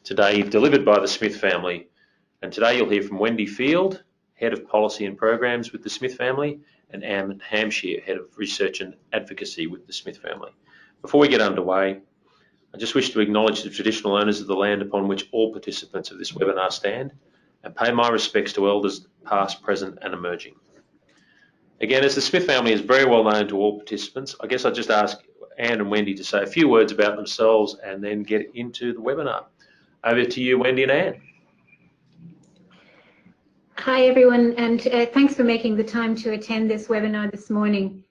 today delivered by the Smith family. And today you'll hear from Wendy Field, Head of Policy and Programs with the Smith family, and Anne Hampshire, Head of Research and Advocacy with the Smith family. Before we get underway, I just wish to acknowledge the traditional owners of the land upon which all participants of this webinar stand, and pay my respects to elders past, present and emerging. Again, as the Smith family is very well known to all participants, I guess I'll just ask Anne and Wendy to say a few words about themselves and then get into the webinar. Over to you, Wendy and Anne. Hi everyone, and thanks for making the time to attend this webinar this morning.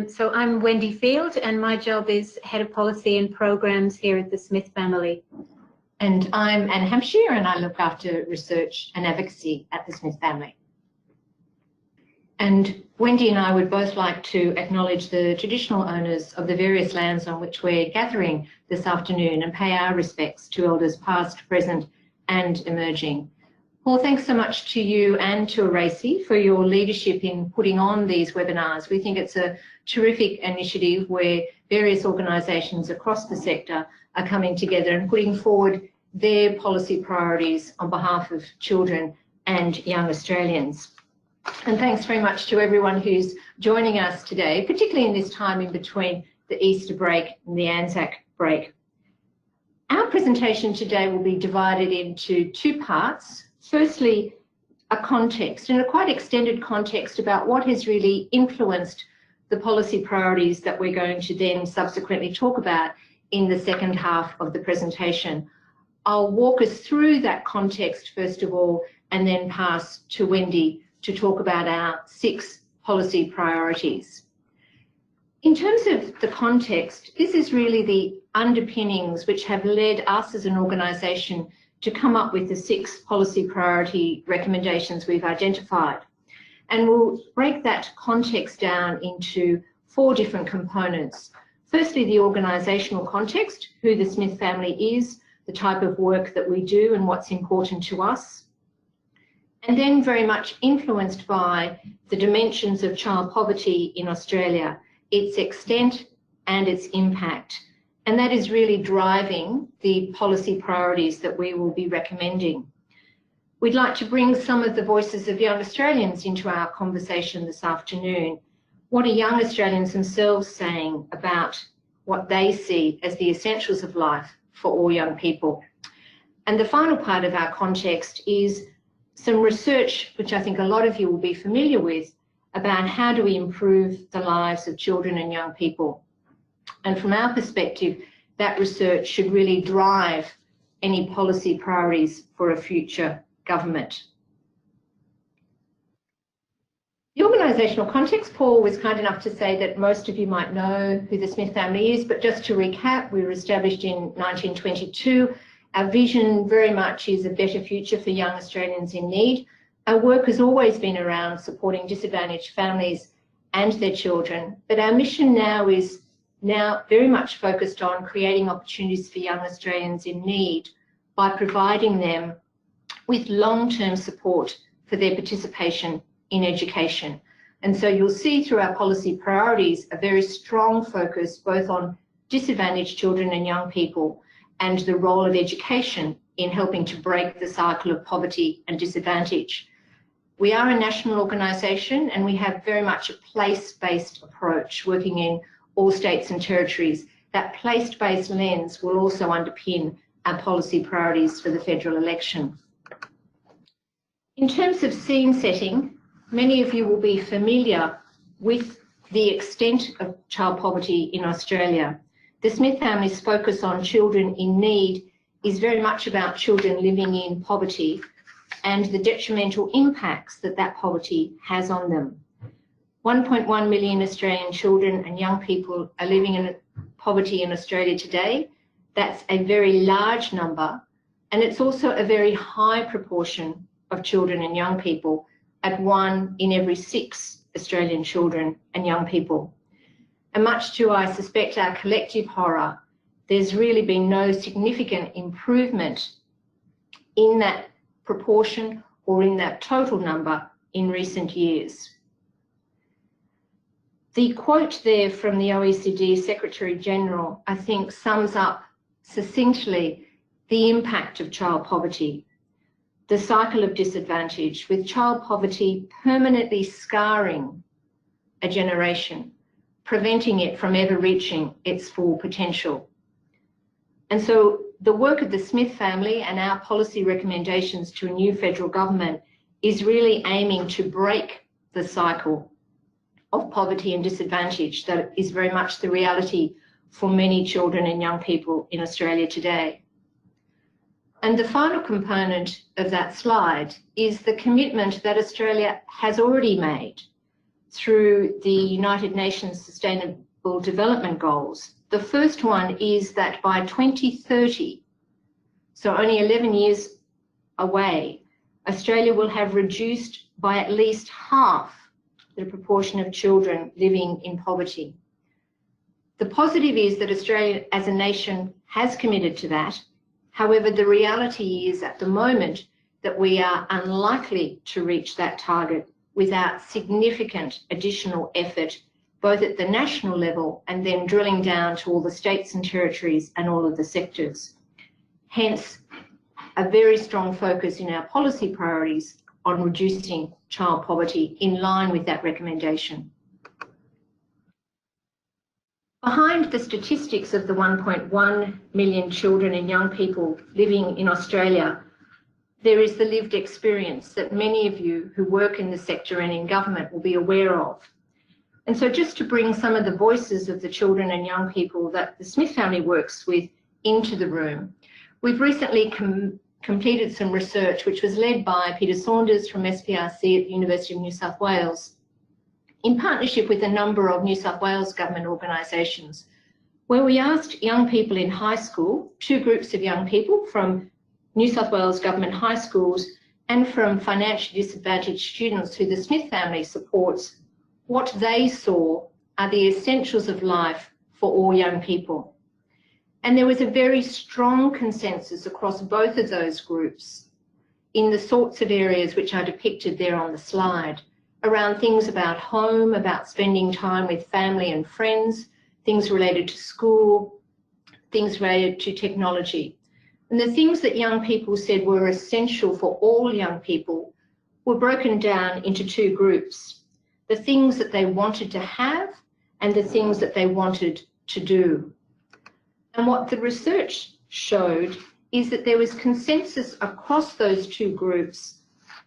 So I'm Wendy Field and my job is Head of Policy and Programs here at the Smith family. And I'm Anne Hampshire and I look after research and advocacy at the Smith family. And Wendy and I would both like to acknowledge the traditional owners of the various lands on which we're gathering this afternoon and pay our respects to elders past, present and emerging. Well, thanks so much to you and to ARACY for your leadership in putting on these webinars. We think it's a terrific initiative where various organisations across the sector are coming together and putting forward their policy priorities on behalf of children and young Australians. And thanks very much to everyone who's joining us today, particularly in this time in between the Easter break and the Anzac break. Our presentation today will be divided into two parts. Firstly, a context, and a quite extended context about what has really influenced the policy priorities that we're going to then subsequently talk about in the second half of the presentation. I'll walk us through that context first of all, and then pass to Wendy to talk about our 6 policy priorities. In terms of the context, this is really the underpinnings which have led us as an organisation to come up with the 6 policy priority recommendations we've identified. And we'll break that context down into 4 different components. Firstly, the organisational context, who the Smith family is, the type of work that we do and what's important to us. And then very much influenced by the dimensions of child poverty in Australia, its extent and its impact. And that is really driving the policy priorities that we will be recommending. We'd like to bring some of the voices of young Australians into our conversation this afternoon. What are young Australians themselves saying about what they see as the essentials of life for all young people? And the final part of our context is some research, which I think a lot of you will be familiar with, about how do we improve the lives of children and young people. And from our perspective, that research should really drive any policy priorities for a future government. The organisational context, Paul was kind enough to say that most of you might know who the Smith family is, but just to recap, we were established in 1922. Our vision very much is a better future for young Australians in need. Our work has always been around supporting disadvantaged families and their children, but our mission now is very much focused on creating opportunities for young Australians in need by providing them with long-term support for their participation in education. And so you'll see through our policy priorities a very strong focus both on disadvantaged children and young people and the role of education in helping to break the cycle of poverty and disadvantage. We are a national organisation and we have very much a place-based approach, working in all states and territories. That place-based lens will also underpin our policy priorities for the federal election. In terms of scene setting, many of you will be familiar with the extent of child poverty in Australia. The Smith family's focus on children in need is very much about children living in poverty and the detrimental impacts that that poverty has on them. 1.1 million Australian children and young people are living in poverty in Australia today. That's a very large number, and it's also a very high proportion of children and young people, at 1 in every 6 Australian children and young people. And much to, I suspect, our collective horror, there's really been no significant improvement in that proportion or in that total number in recent years. The quote there from the OECD Secretary General, I think, sums up succinctly the impact of child poverty, the cycle of disadvantage, with child poverty permanently scarring a generation, preventing it from ever reaching its full potential. And so the work of the Smith family and our policy recommendations to a new federal government is really aiming to break the cycle of poverty and disadvantage that is very much the reality for many children and young people in Australia today. And the final component of that slide is the commitment that Australia has already made through the United Nations Sustainable Development Goals. The first one is that by 2030, so only 11 years away, Australia will have reduced by at least half the proportion of children living in poverty. The positive is that Australia as a nation has committed to that. However, the reality is at the moment that we are unlikely to reach that target without significant additional effort, both at the national level and then drilling down to all the states and territories and all of the sectors. Hence, a very strong focus in our policy priorities on reducing child poverty in line with that recommendation. Behind the statistics of the 1.1 million children and young people living in Australia, there is the lived experience that many of you who work in the sector and in government will be aware of. And so just to bring some of the voices of the children and young people that the Smith family works with into the room, we've recently completed some research which was led by Peter Saunders from SPRC at the University of New South Wales, in partnership with a number of New South Wales government organisations, where we asked young people in high school, two groups of young people from New South Wales government high schools and from financially disadvantaged students who the Smith family supports, what they saw are the essentials of life for all young people. And there was a very strong consensus across both of those groups in the sorts of areas which are depicted there on the slide, around things about home, about spending time with family and friends, things related to school, things related to technology. And the things that young people said were essential for all young people were broken down into two groups: the things that they wanted to have and the things that they wanted to do. And what the research showed is that there was consensus across those two groups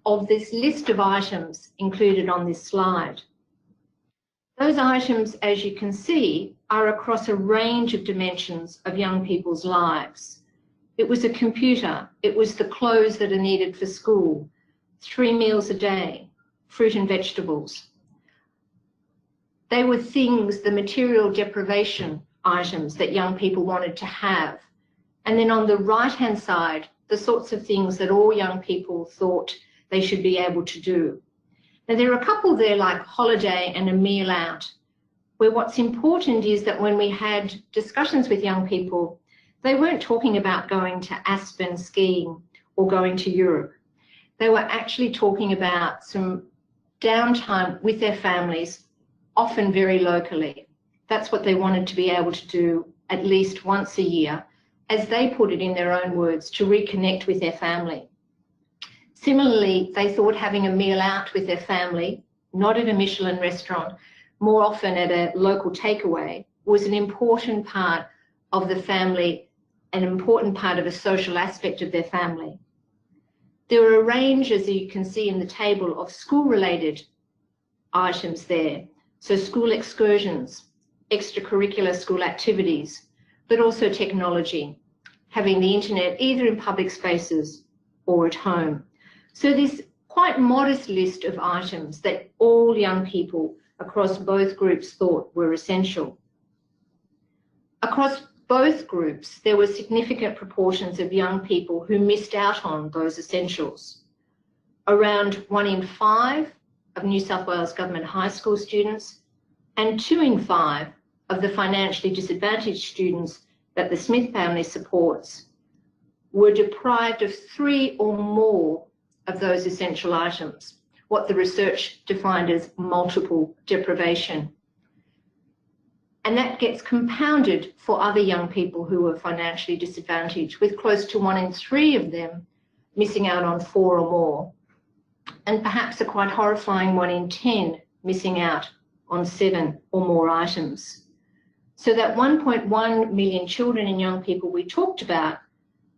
of this list of items included on this slide. Those items, as you can see, are across a range of dimensions of young people's lives. It was a computer, it was the clothes that are needed for school, 3 meals a day, fruit and vegetables. They were things, the material deprivation items that young people wanted to have. And then on the right-hand side, the sorts of things that all young people thought they should be able to do. Now, there are a couple there like holiday and a meal out, where what's important is that when we had discussions with young people, they weren't talking about going to Aspen skiing or going to Europe. They were actually talking about some downtime with their families, often very locally. That's what they wanted to be able to do at least once a year, as they put it in their own words, to reconnect with their family. Similarly, they thought having a meal out with their family, not at a Michelin restaurant, more often at a local takeaway, was an important part of the family, an important part of a social aspect of their family. There are a range, as you can see in the table, of school-related items there. So school excursions, extracurricular school activities, but also technology, having the internet either in public spaces or at home. So this quite modest list of items that all young people across both groups thought were essential. Across both groups, there were significant proportions of young people who missed out on those essentials. Around 1 in 5 of New South Wales government high school students and 2 in 5 of the financially disadvantaged students that the Smith family supports were deprived of 3 or more of those essential items, what the research defined as multiple deprivation. And that gets compounded for other young people who are financially disadvantaged, with close to 1 in 3 of them missing out on 4 or more, and perhaps a quite horrifying 1 in 10 missing out on 7 or more items. So that 1.1 million children and young people we talked about,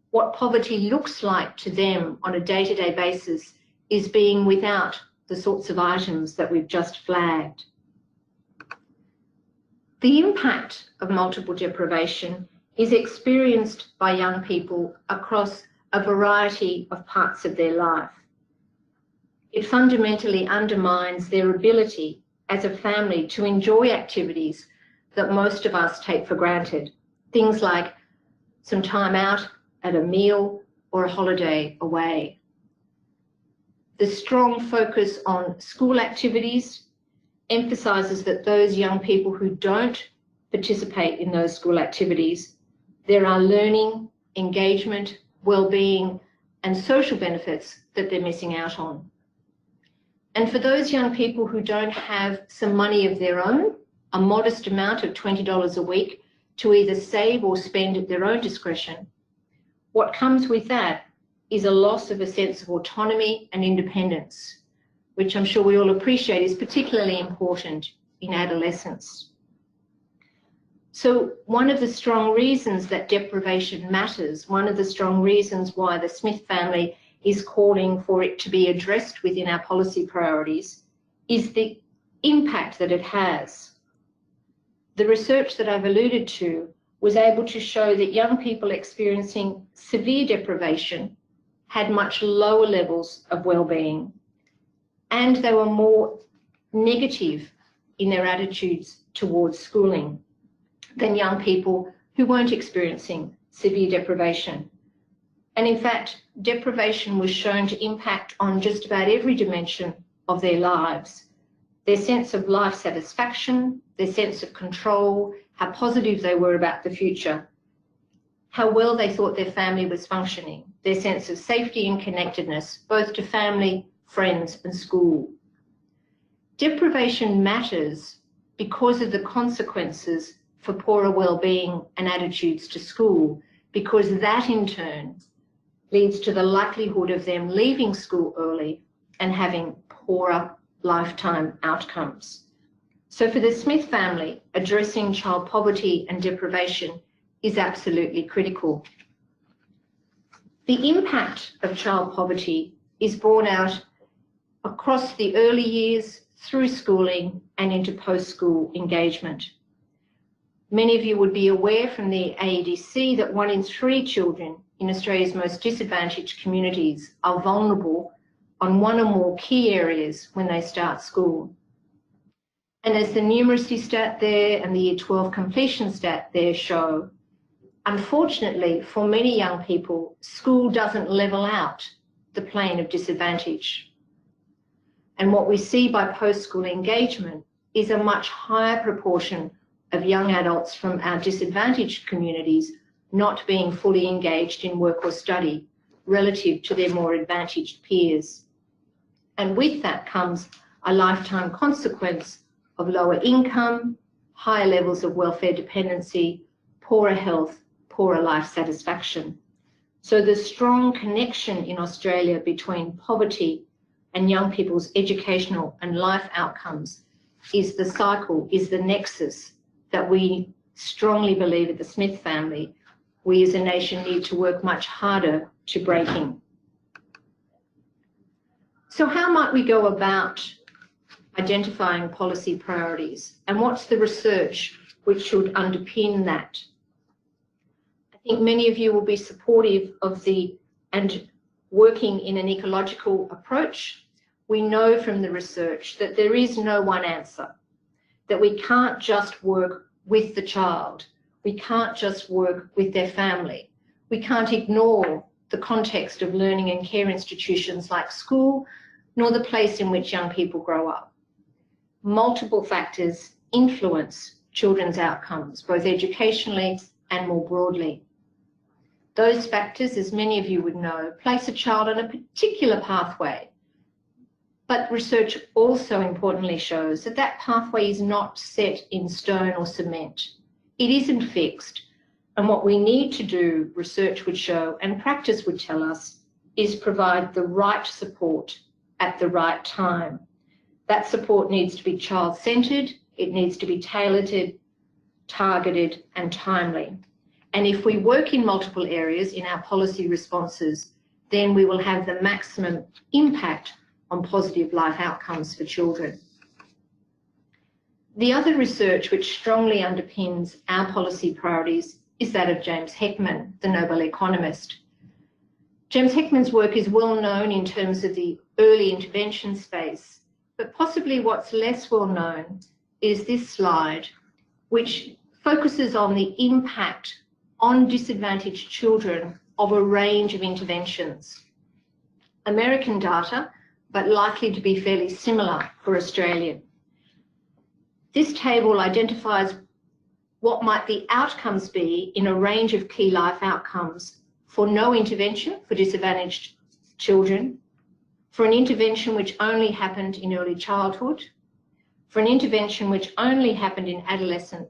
what poverty looks like to them on a day-to-day basis is being without the sorts of items that we've just flagged. The impact of multiple deprivation is experienced by young people across a variety of parts of their life. It fundamentally undermines their ability as a family to enjoy activities that most of us take for granted, things like some time out at a meal or a holiday away. The strong focus on school activities emphasises that those young people who don't participate in those school activities, there are learning, engagement, well-being and social benefits that they're missing out on. And for those young people who don't have some money of their own, a modest amount of $20 a week to either save or spend at their own discretion, what comes with that is a loss of a sense of autonomy and independence, which I'm sure we all appreciate is particularly important in adolescence. So one of the strong reasons that deprivation matters, one of the strong reasons why the Smith family is calling for it to be addressed within our policy priorities, is the impact that it has. The research that I've alluded to was able to show that young people experiencing severe deprivation had much lower levels of well-being, and they were more negative in their attitudes towards schooling than young people who weren't experiencing severe deprivation. And in fact, deprivation was shown to impact on just about every dimension of their lives. Their sense of life satisfaction, their sense of control, how positive they were about the future, how well they thought their family was functioning, their sense of safety and connectedness, both to family, friends and school. Deprivation matters because of the consequences for poorer well-being and attitudes to school, because that in turn leads to the likelihood of them leaving school early and having poorer lifetime outcomes. So for the Smith family, addressing child poverty and deprivation is absolutely critical. The impact of child poverty is borne out across the early years, through schooling and into post-school engagement. Many of you would be aware from the AEDC that 1 in 3 children in Australia's most disadvantaged communities are vulnerable on one or more key areas when they start school. And as the numeracy stat there and the Year 12 completion stat there show, unfortunately for many young people, school doesn't level out the plane of disadvantage. And what we see by post-school engagement is a much higher proportion of young adults from our disadvantaged communities not being fully engaged in work or study relative to their more advantaged peers. And with that comes a lifetime consequence of lower income, higher levels of welfare dependency, poorer health, poorer life satisfaction. So the strong connection in Australia between poverty and young people's educational and life outcomes is the cycle, is the nexus that we strongly believe at the Smith family we as a nation need to work much harder to break in. So how might we go about identifying policy priorities, and what's the research which should underpin that? I think many of you will be supportive of and working in an ecological approach. We know from the research that there is no one answer, that we can't just work with the child, we can't just work with their family, we can't ignore the context of learning and care institutions like school, nor the place in which young people grow up. Multiple factors influence children's outcomes, both educationally and more broadly. Those factors, as many of you would know, place a child on a particular pathway But research also importantly shows that that pathway is not set in stone or cement. It isn't fixed. And what we need to do, research would show, and practice would tell us, is provide the right support at the right time. That support needs to be child-centred, it needs to be tailored, targeted and timely. And if we work in multiple areas in our policy responses, then we will have the maximum impact on positive life outcomes for children. The other research which strongly underpins our policy priorities is that of James Heckman, the Nobel economist. James Heckman's work is well known in terms of the early intervention space, but possibly what's less well known is this slide, which focuses on the impact on disadvantaged children of a range of interventions. American data, but likely to be fairly similar for Australia. This table identifies what might the outcomes be in a range of key life outcomes for no intervention for disadvantaged children, for an intervention which only happened in early childhood, for an intervention which only happened in adolescence,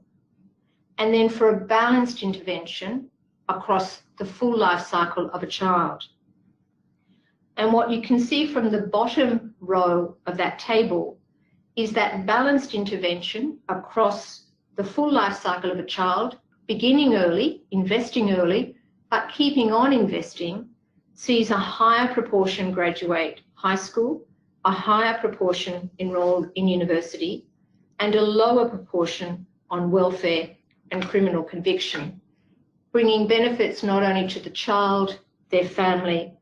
and then for a balanced intervention across the full life cycle of a child. And what you can see from the bottom row of that table is that balanced intervention across the full life cycle of a child, beginning early, investing early, but keeping on investing, sees a higher proportion graduate high school, a higher proportion enrolled in university, and a lower proportion on welfare and criminal conviction, bringing benefits not only to the child, their family,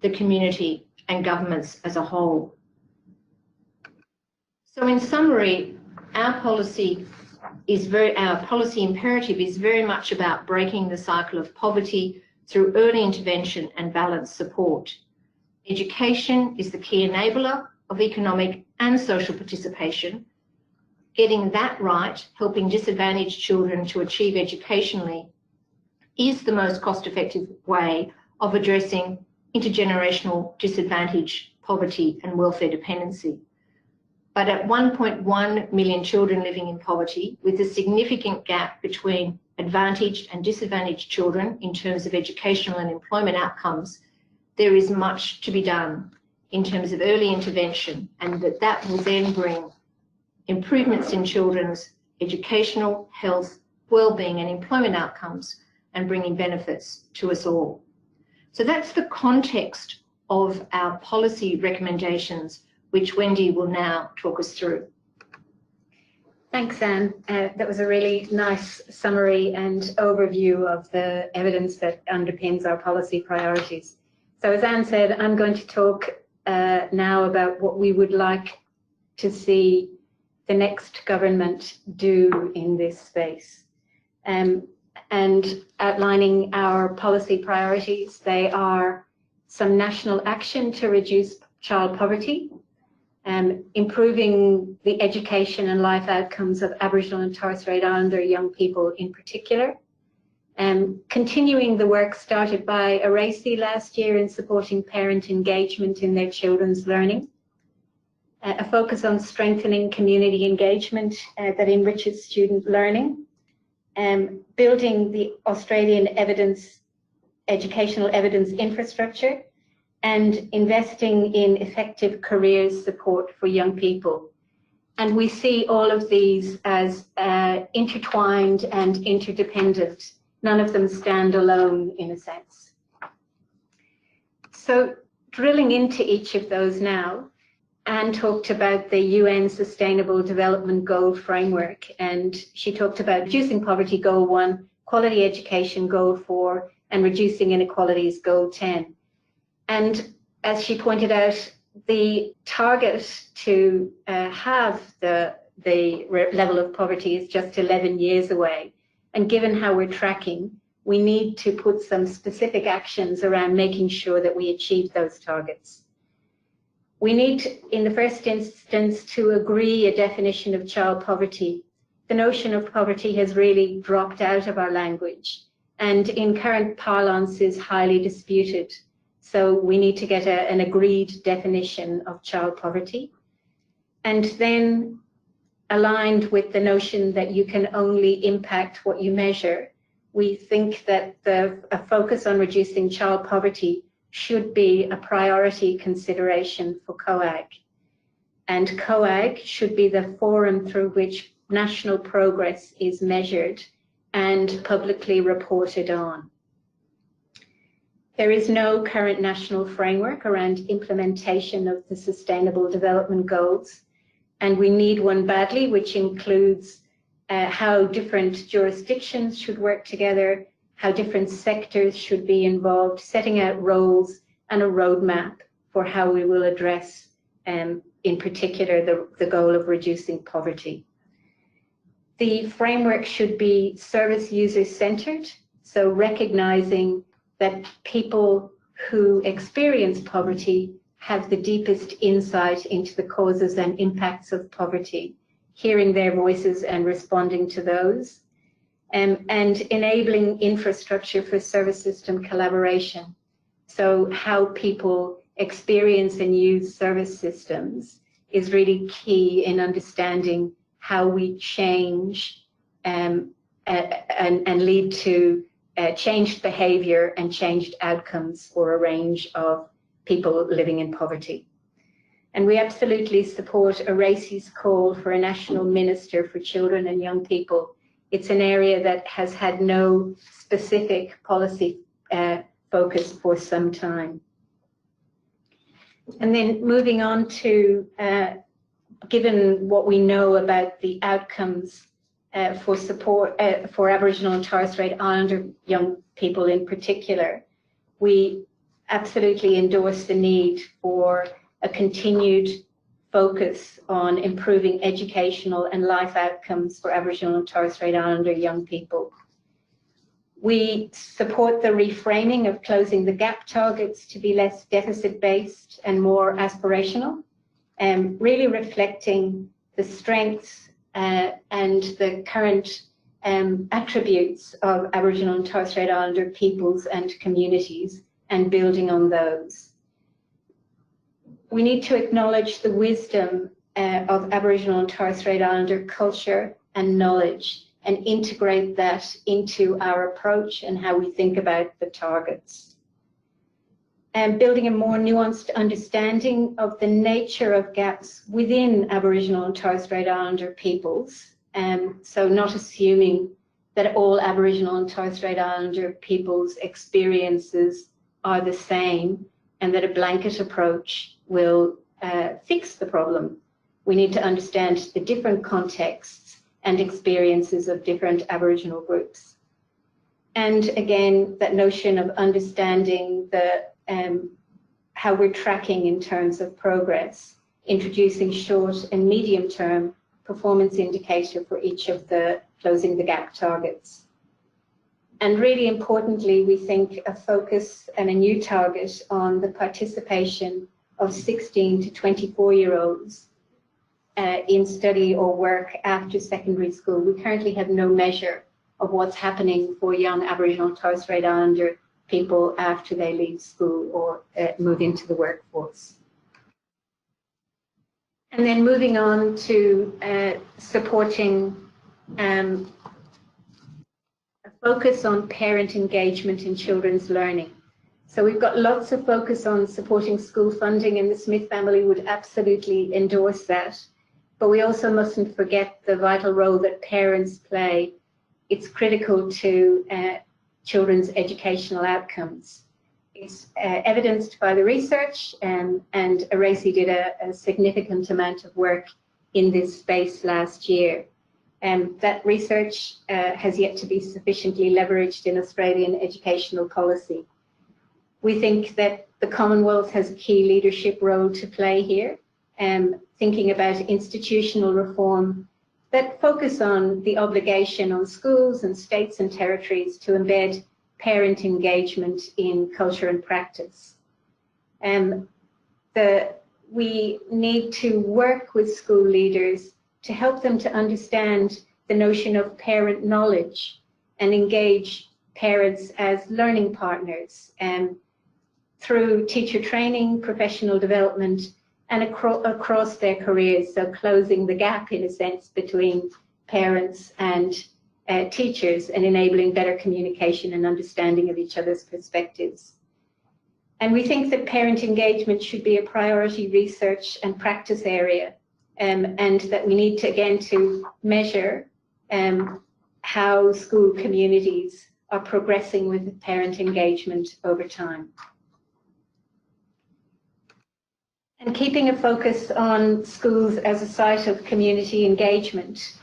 the community, and governments as a whole. So in summary, our policy imperative is very much about breaking the cycle of poverty through early intervention and balanced support. Education is the key enabler of economic and social participation. Getting that right, helping disadvantaged children to achieve educationally, is the most cost-effective way of addressing intergenerational disadvantage, poverty and welfare dependency. But at 1.1 million children living in poverty, with a significant gap between advantaged and disadvantaged children in terms of educational and employment outcomes, there is much to be done in terms of early intervention, and that will then bring improvements in children's educational, health, well-being and employment outcomes, and bringing benefits to us all. So that's the context of our policy recommendations, which Wendy will now talk us through. Thanks, Anne. That was a really nice summary and overview of the evidence that underpins our policy priorities. So as Anne said, I'm going to talk now about what we would like to see the next government do in this space. And outlining our policy priorities, they are some national action to reduce child poverty, improving the education and life outcomes of Aboriginal and Torres Strait Islander young people in particular, continuing the work started by ARACY last year in supporting parent engagement in their children's learning, a focus on strengthening community engagement that enriches student learning, building the Australian educational evidence infrastructure, and investing in effective careers support for young people. And we see all of these as intertwined and interdependent. None of them stand alone in a sense. So drilling into each of those now, Anne talked about the UN Sustainable Development Goal Framework, and she talked about reducing poverty, Goal 1, quality education, Goal 4, and reducing inequalities, Goal 10. And as she pointed out, the target to have the level of poverty is just 11 years away. And given how we're tracking, we need to put some specific actions around making sure that we achieve those targets. We need, in the first instance, to agree a definition of child poverty. The notion of poverty has really dropped out of our language, and in current parlance is highly disputed. So we need to get an agreed definition of child poverty. And then, aligned with the notion that you can only impact what you measure, we think that a focus on reducing child poverty should be a priority consideration for COAG. And COAG should be the forum through which national progress is measured and publicly reported on. There is no current national framework around implementation of the Sustainable Development Goals, and we need one badly, which includes how different jurisdictions should work together, how different sectors should be involved, setting out roles and a roadmap for how we will address, in particular, the goal of reducing poverty. The framework should be service user centered, so recognizing that people who experience poverty have the deepest insight into the causes and impacts of poverty, hearing their voices and responding to those, and enabling infrastructure for service system collaboration. So how people experience and use service systems is really key in understanding how we change and lead to changed behavior and changed outcomes for a range of people living in poverty. And we absolutely support ARACY's call for a national minister for children and young people. It's an area that has had no specific policy focus for some time. And then moving on to, given what we know about the outcomes for support for Aboriginal and Torres Strait Islander young people in particular, we absolutely endorse the need for a continued focus on improving educational and life outcomes for Aboriginal and Torres Strait Islander young people. We support the reframing of closing the gap targets to be less deficit-based and more aspirational, really reflecting the strengths and the current attributes of Aboriginal and Torres Strait Islander peoples and communities, and building on those. We need to acknowledge the wisdom of Aboriginal and Torres Strait Islander culture and knowledge, and integrate that into our approach and how we think about the targets. And building a more nuanced understanding of the nature of gaps within Aboriginal and Torres Strait Islander peoples, so not assuming that all Aboriginal and Torres Strait Islander peoples' experiences are the same and that a blanket approach will fix the problem. We need to understand the different contexts and experiences of different Aboriginal groups. And again, that notion of understanding the how we're tracking in terms of progress, introducing short and medium term performance indicator for each of the closing the gap targets. And really importantly, we think a focus and a new target on the participation of 16 to 24-year-olds in study or work after secondary school. We currently have no measure of what's happening for young Aboriginal and Torres Strait Islander people after they leave school or move into the workforce. And then moving on to supporting a focus on parent engagement in children's learning. So we've got lots of focus on supporting school funding, and the Smith family would absolutely endorse that. But we also mustn't forget the vital role that parents play. It's critical to children's educational outcomes. It's evidenced by the research, and ARACY did a significant amount of work in this space last year. That research has yet to be sufficiently leveraged in Australian educational policy. We think that the Commonwealth has a key leadership role to play here, thinking about institutional reform that focus on the obligation on schools and states and territories to embed parent engagement in culture and practice. We need to work with school leaders to help them to understand the notion of parent knowledge and engage parents as learning partners. through teacher training, professional development, and across their careers, so closing the gap, in a sense, between parents and teachers and enabling better communication and understanding of each other's perspectives. And we think that parent engagement should be a priority research and practice area, and that we need to, again, to measure how school communities are progressing with parent engagement over time. And keeping a focus on schools as a site of community engagement,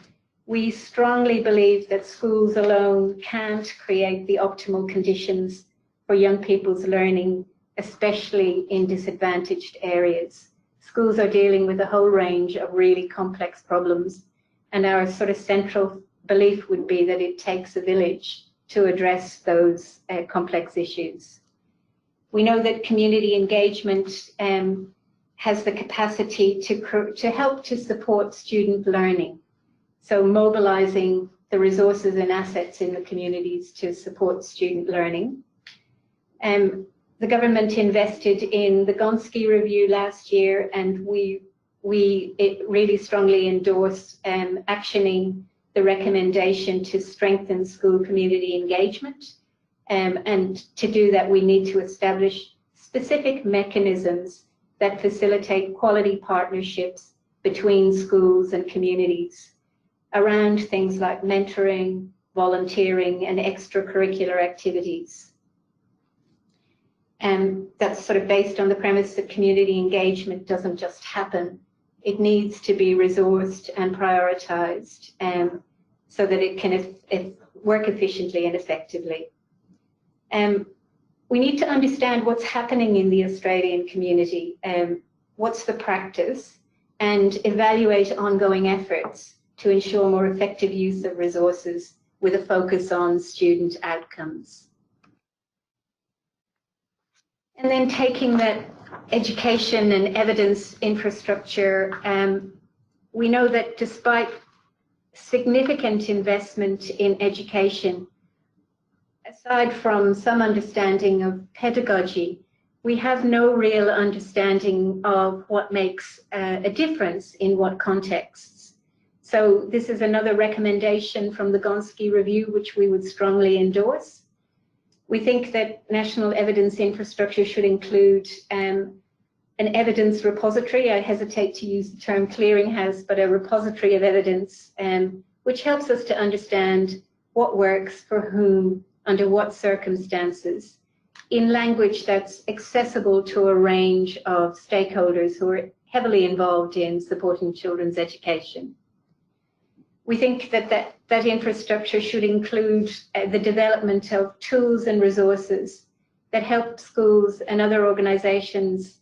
we strongly believe that schools alone can't create the optimal conditions for young people's learning, especially in disadvantaged areas. Schools are dealing with a whole range of really complex problems, and our sort of central belief would be that it takes a village to address those complex issues. We know that community engagement has the capacity to help to support student learning. So mobilizing the resources and assets in the communities to support student learning. The government invested in the Gonski Review last year, and we really strongly endorse actioning the recommendation to strengthen school community engagement. And to do that, we need to establish specific mechanisms that facilitate quality partnerships between schools and communities around things like mentoring, volunteering, and extracurricular activities. And that's sort of based on the premise that community engagement doesn't just happen. It needs to be resourced and prioritized so that it can work efficiently and effectively. We need to understand what's happening in the Australian community, what's the practice, and evaluate ongoing efforts to ensure more effective use of resources with a focus on student outcomes. And then taking that education and evidence infrastructure, we know that despite significant investment in education, aside from some understanding of pedagogy, we have no real understanding of what makes a difference in what contexts. So this is another recommendation from the Gonski Review, which we would strongly endorse. We think that national evidence infrastructure should include an evidence repository. I hesitate to use the term clearinghouse, but a repository of evidence, which helps us to understand what works for whom, under what circumstances, in language that's accessible to a range of stakeholders who are heavily involved in supporting children's education. We think that infrastructure should include the development of tools and resources that help schools and other organisations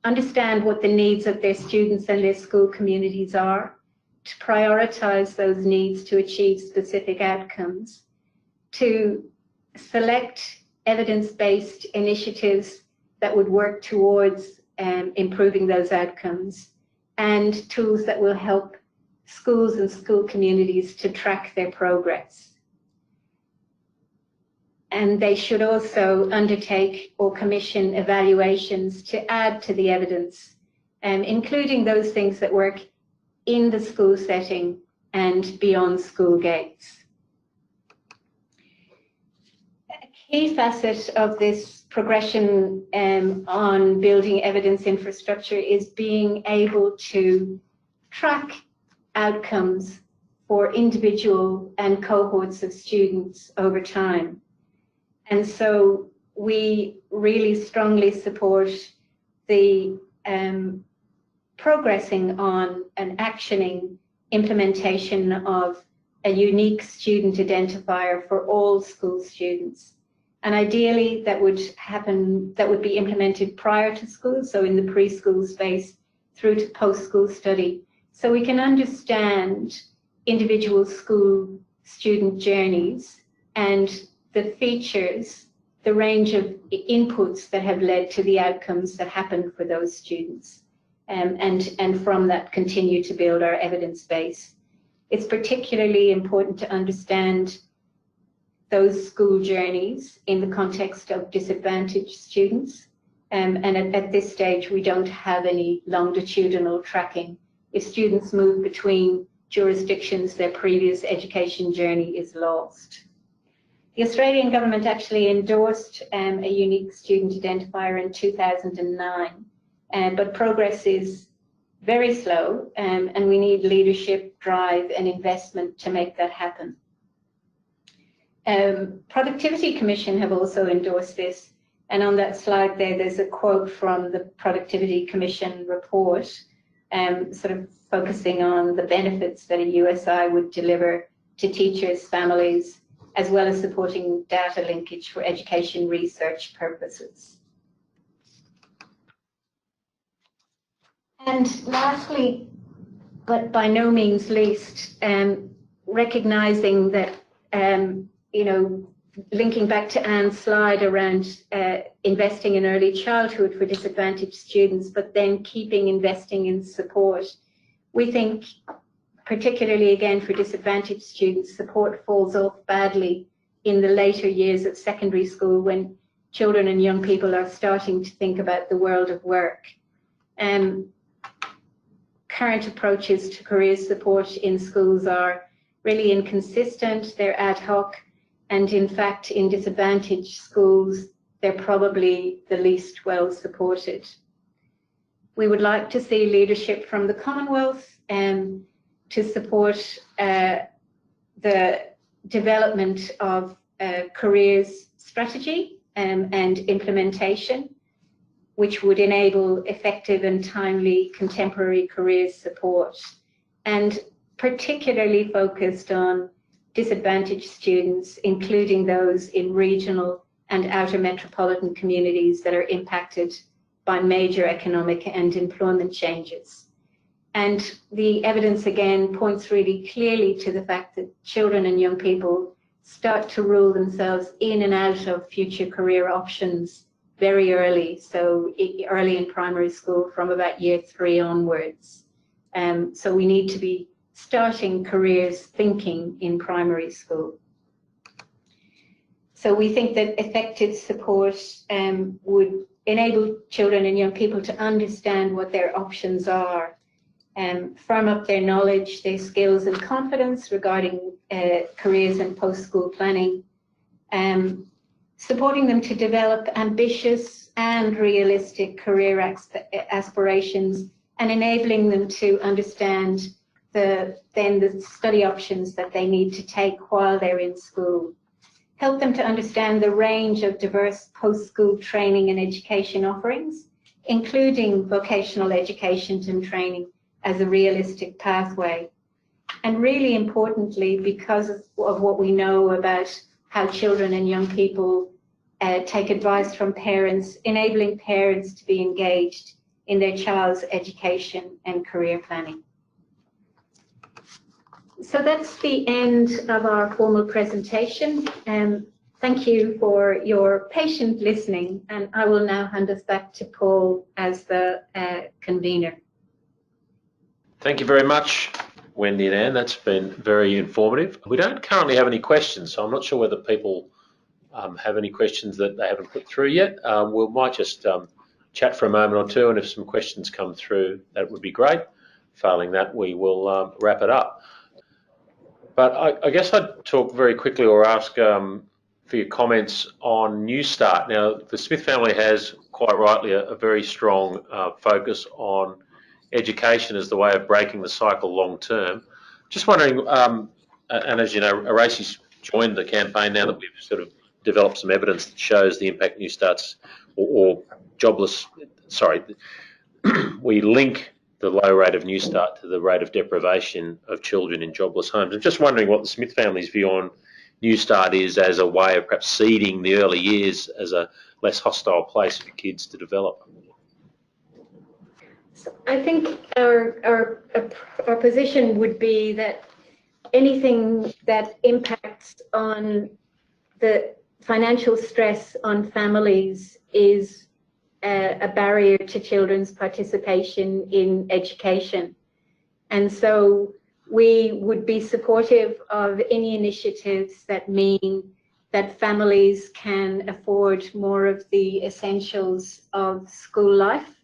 understand what the needs of their students and their school communities are, to prioritise those needs to achieve specific outcomes, to select evidence-based initiatives that would work towards improving those outcomes, and tools that will help schools and school communities to track their progress. And they should also undertake or commission evaluations to add to the evidence, including those things that work in the school setting and beyond school gates. A key facet of this progression on building evidence infrastructure is being able to track outcomes for individual and cohorts of students over time. And so we really strongly support the progressing on and actioning implementation of a unique student identifier for all school students. And ideally that would be implemented prior to school, so in the preschool space through to post-school study, so we can understand individual school student journeys and the features, the range of inputs that have led to the outcomes that happen for those students, and from that continue to build our evidence base. It's particularly important to understand those school journeys in the context of disadvantaged students. And at this stage, we don't have any longitudinal tracking. If students move between jurisdictions, their previous education journey is lost. The Australian government actually endorsed a unique student identifier in 2009, but progress is very slow, and we need leadership, drive and investment to make that happen. Productivity Commission have also endorsed this, and on that slide there's a quote from the Productivity Commission report, sort of focusing on the benefits that a USI would deliver to teachers, families, as well as supporting data linkage for education research purposes. And lastly, but by no means least, recognising that, you know, linking back to Anne's slide around investing in early childhood for disadvantaged students, but then keeping investing in support, we think, particularly again for disadvantaged students, support falls off badly in the later years of secondary school when children and young people are starting to think about the world of work. Current approaches to career support in schools are really inconsistent, they're ad hoc, and in fact in disadvantaged schools they're probably the least well supported. We would like to see leadership from the Commonwealth to support the development of careers strategy and implementation, which would enable effective and timely contemporary careers support, and particularly focused on disadvantaged students, including those in regional and outer metropolitan communities that are impacted by major economic and employment changes. And the evidence again points really clearly to the fact that children and young people start to rule themselves in and out of future career options very early, so early in primary school from about year 3 onwards. So we need to be starting careers thinking in primary school. So we think that effective support would enable children and young people to understand what their options are, firm up their knowledge, their skills and confidence regarding careers and post-school planning, supporting them to develop ambitious and realistic career aspirations, and enabling them to understand the study options that they need to take while they're in school. Help them to understand the range of diverse post-school training and education offerings, including vocational education and training as a realistic pathway. And really importantly, because of what we know about how children and young people take advice from parents, enabling parents to be engaged in their child's education and career planning. So that's the end of our formal presentation. Thank you for your patient listening, and I will now hand us back to Paul as the convener. Thank you very much, Wendy and Anne. That's been very informative. We don't currently have any questions, so I'm not sure whether people have any questions that they haven't put through yet. We might just chat for a moment or two, and if some questions come through, that would be great. Failing that, we will wrap it up. But I guess I'd talk very quickly or ask for your comments on New Start. Now, the Smith family has, quite rightly, a very strong focus on education as the way of breaking the cycle long term. Just wondering, and as you know, ARACY's joined the campaign now that we've sort of developed some evidence that shows the impact New Start's or jobless, sorry, we link the low rate of New Start to the rate of deprivation of children in jobless homes. I'm just wondering what the Smith family's view on New Start is as a way of perhaps seeding the early years as a less hostile place for kids to develop. So I think our position would be that anything that impacts on the financial stress on families is a barrier to children's participation in education. And so we would be supportive of any initiatives that mean that families can afford more of the essentials of school life,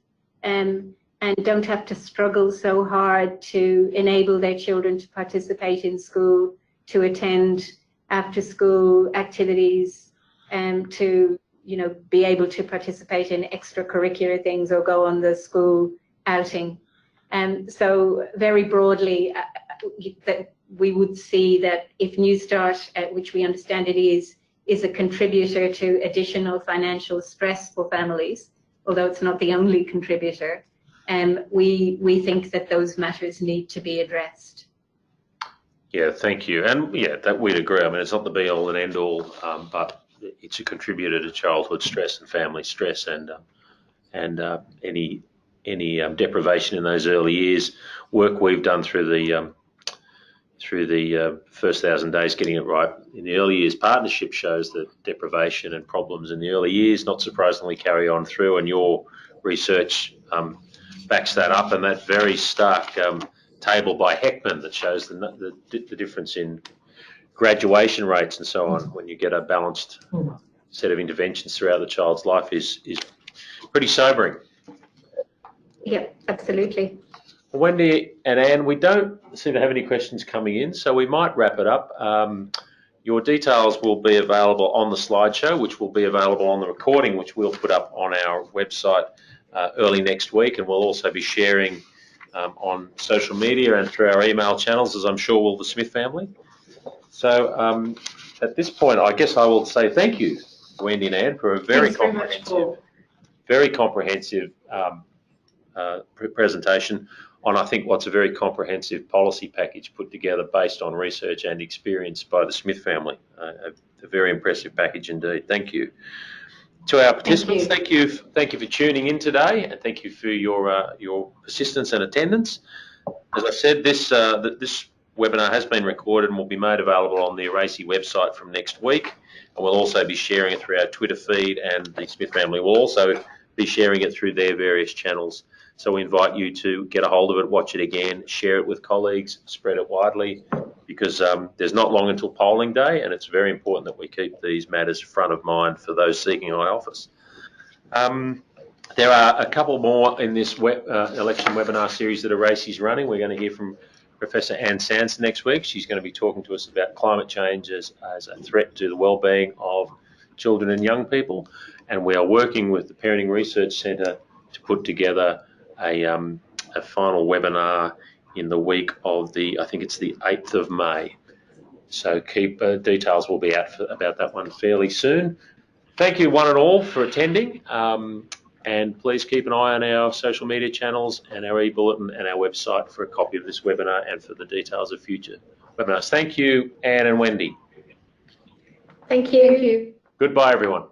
and don't have to struggle so hard to enable their children to participate in school, to attend after school activities, and to be able to participate in extracurricular things or go on the school outing. So very broadly, that we would see that if New Start, which we understand it is a contributor to additional financial stress for families, although it's not the only contributor, we think that those matters need to be addressed. Yeah, thank you. And yeah, that we'd agree. I mean, it's not the be all and end all, but it's a contributor to childhood stress and family stress, and any deprivation in those early years. Work we've done through the first 1,000 days, getting it right in the early years partnership shows that deprivation and problems in the early years, not surprisingly, carry on through, and your research backs that up, and that very stark table by Heckman that shows the difference in graduation rates and so on when you get a balanced set of interventions throughout the child's life is pretty sobering. Yep, absolutely. Wendy and Anne, we don't seem to have any questions coming in, so we might wrap it up. Your details will be available on the slideshow, which will be available on the recording, which we'll put up on our website early next week, and we'll also be sharing on social media and through our email channels, as I'm sure will the Smith family. So at this point, I guess I will say thank you, Wendy and Anne, for a very comprehensive presentation on, I think, what's a very comprehensive policy package put together based on research and experience by the Smith family. A very impressive package indeed. Thank you. To our participants, thank you for tuning in today, and thank you for your persistence and attendance. As I said, this webinar has been recorded and will be made available on the ARACY website from next week, and we'll also be sharing it through our Twitter feed, and the Smith family will also be sharing it through their various channels. So we invite you to get a hold of it, watch it again, share it with colleagues, spread it widely, because there's not long until polling day, and it's very important that we keep these matters front of mind for those seeking high office. There are a couple more in this election webinar series that ARACY is running. We're going to hear from Professor Anne Sanson next week. She's going to be talking to us about climate change as a threat to the well-being of children and young people. And we are working with the Parenting Research Centre to put together a final webinar in the week of I think it's the 8th of May. So details will be out about that one fairly soon. Thank you one and all for attending. And please keep an eye on our social media channels and our e-bulletin and our website for a copy of this webinar and for the details of future webinars. Thank you, Anne and Wendy. Thank you. Goodbye, everyone.